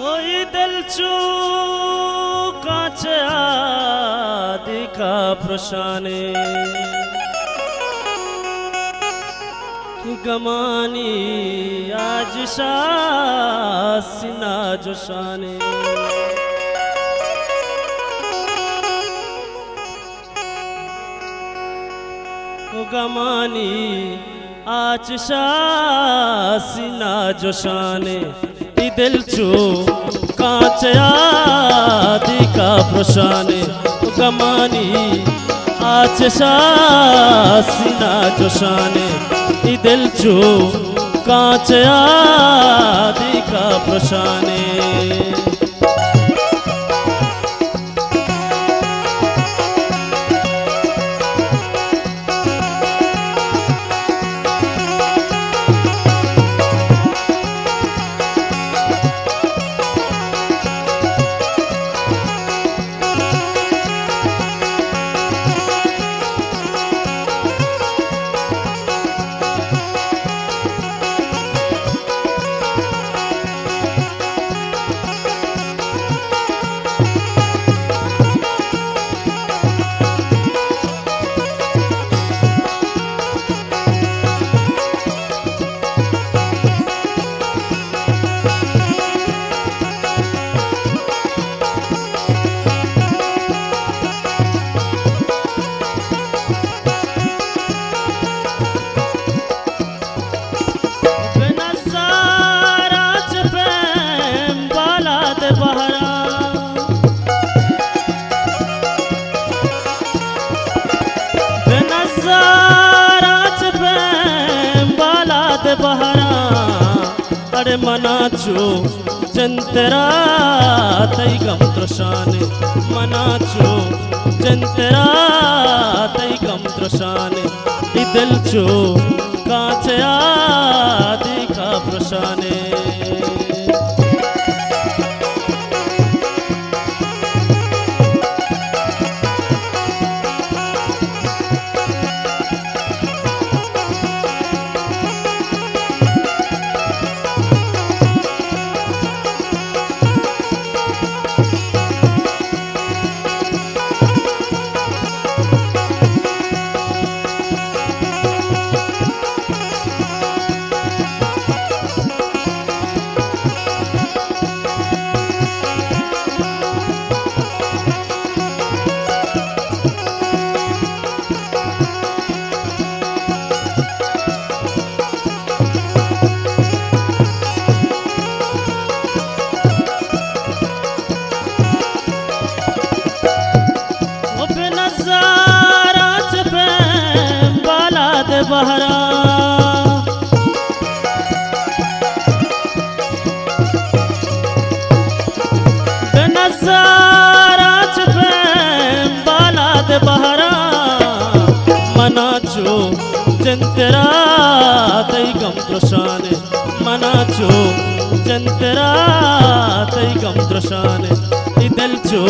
ওই দিলচু কাছে আদিকা প্রশানে কি গমানি আজ শাসিনা জোশানে ও গমানি আজ শাসিনা জোশানে दिलचू कांच आदिका प्रशाने गमानी आच शासिना जोशाने दिलचू कांच आदिका प्रशाने बहरा अरे मनाचो जंतरा तई गम त्रशाने मनाचो जंतरा तई गम त्रशाने दिलचो कांच आदिका प्रशाने बहरा नजारा बाला दे बहरा मनाचो जंतरा तई गम त्रशाने मनाचो जंतरा तई गम त्रशाने दिलचो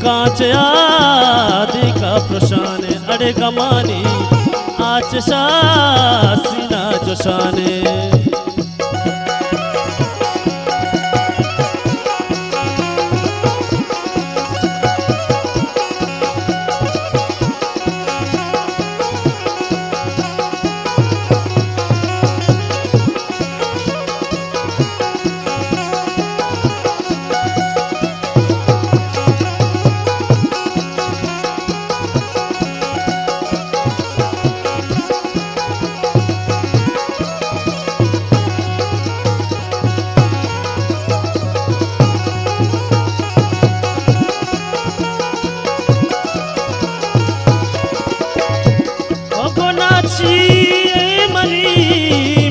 कांच आदिका प्रशाने अरे गमानी आच शासिना जोशाने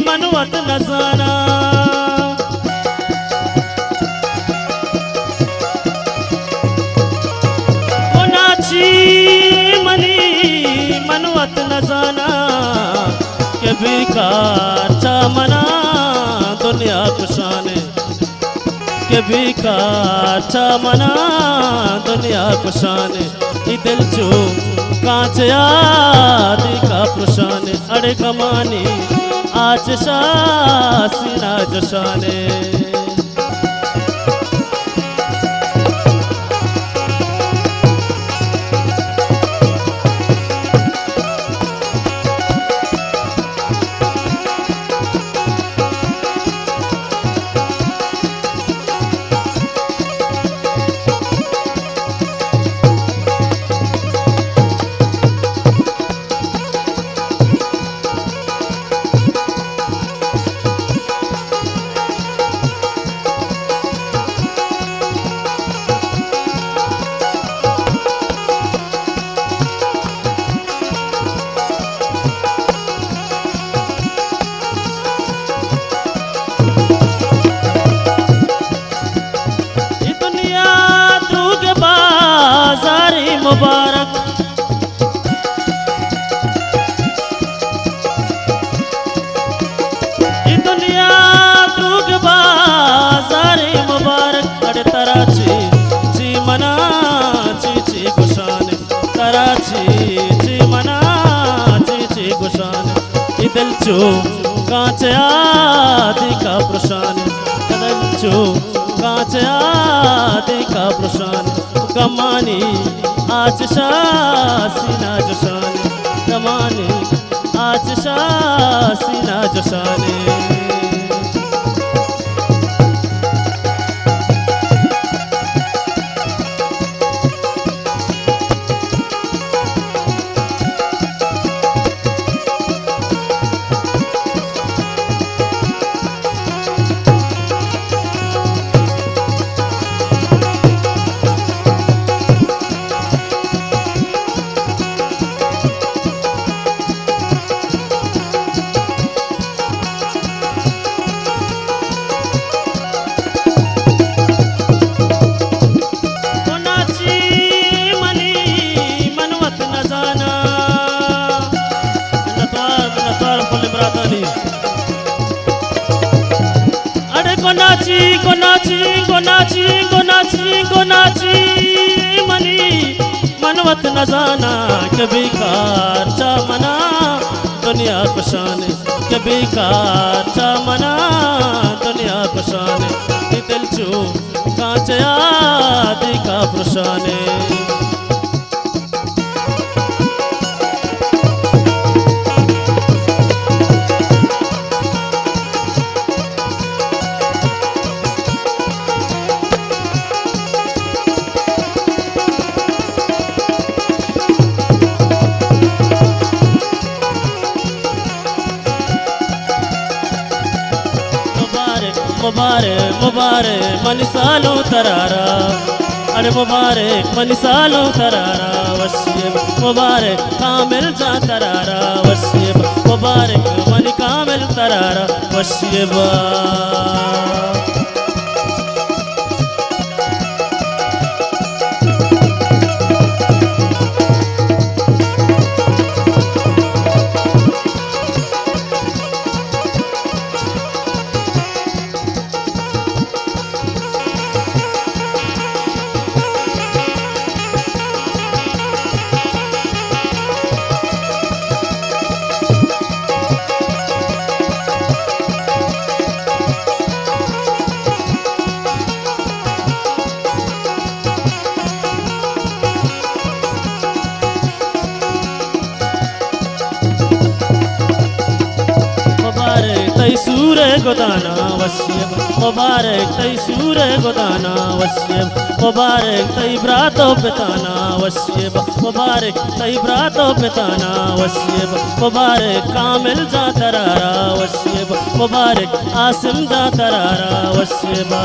मनवत नजारा नाची मनी मनवत नजाना के बिकार मना दुनिया कुशाने के बिकार मना दुनिया कुशाने दिलचो कांच आदिका प्रशाने अरे गमानी आच शासिना जोशाने ची मना ची गुशान दिल चो कांचया दिका प्रशान दिल चो कांचया दिका प्रशान गमानी आज सीना जशान गमानी आज सीना जशाने गोनाची गोनाची गोनाची गोनाची गोनाची मनी मनवत न जाना कभी कार चा मना दुनिया को शान कभी कार चा मना दुनिया को शान दिल चो कांचया दिका प्रशाने मुबारक मुबारक मन सालों तरारा अरे मुबारक मन सालों तरारा वसीब मुबारक कामिल जा तरारा वसीब मुबारक मन कामिल तरारा वसीब गोदाना वसीब मुबारक तई सूर गोदाना वसीब मुबारक तई ब्रातो पिताना वसीब मुबारक तई ब्रातो पिताना वसीब मुबारक कामिल जा तरारा वसीब मुबारक आसिम जा तरारा वसीबा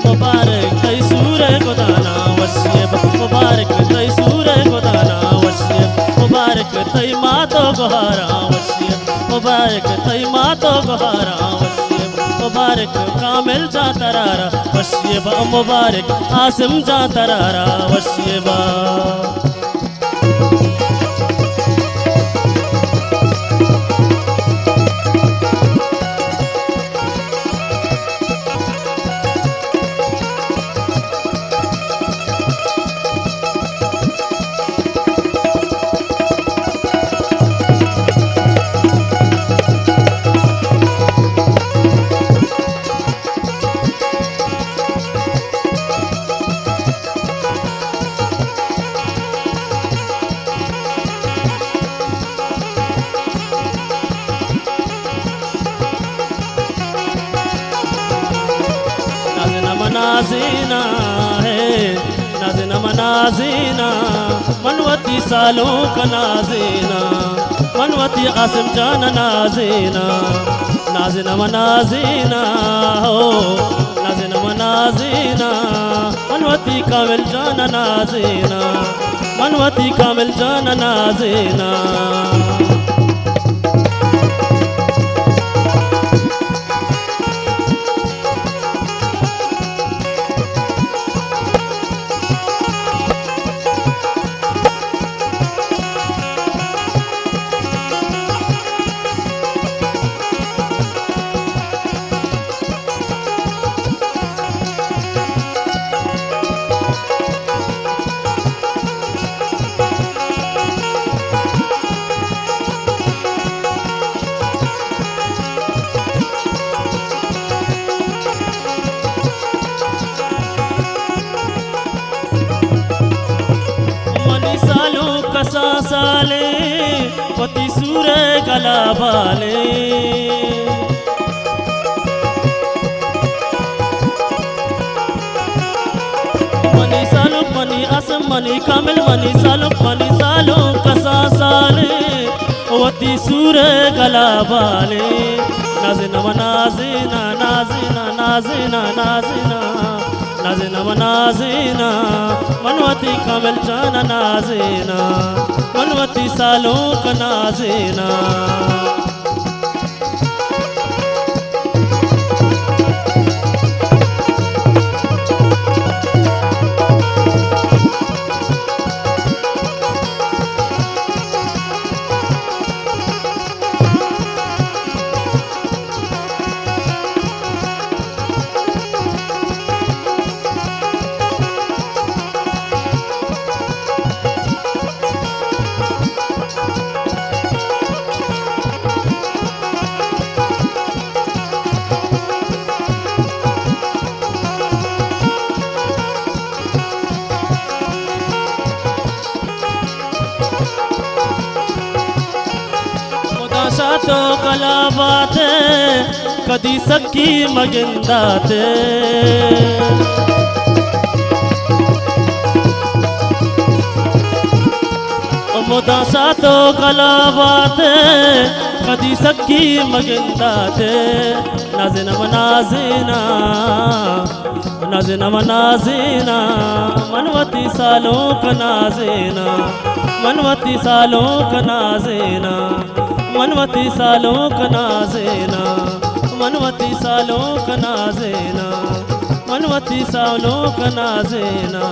मुबारक तई सूर गोदाना वसीब मुबारक तई सूर गोदाना वसीब मुबारक तई मातो गोहारा वसीब मुबारक तई मातो गोहारा वसीब मुबारक कामिल जा तरारा वसीब मुबारक आसिम जा तरारा वसीबा नाजीना है, नाजीना नाजीना, मनवती सालों का नाजीना, मनवती आसिम जान नाजीना, नाजीना नाजीना हो, नाजीना नाजीना, मनवती कामिल जान नाजीना, मनवती कामिल जान नाजीना। साले पति सूर गला बाले, मनी सालो मनी असम मनी कामिल मनी सालो कसा साले वती सूर गला बाले, नाज़िना नाज़िना नाज़िना नाज़िना नाज़िना, नाज़िना नाज़िना, मनवती कामिल जान नाज़िना, मनवती सालों का नाज़िना। तो कला बात कदी सकी मगिंदा ते, मुदासा तो कला बात कदी सकी मगिंदा ते, नाज़िना नाज़िना नाज़िना नाज़िना, मनवती सालों का नाज़िना, मनवती सालों का नाज़िना, मनवती सालों का नाज़िना, मनवती सालों का नाज़िना, मनवती सालों का नाज़िना।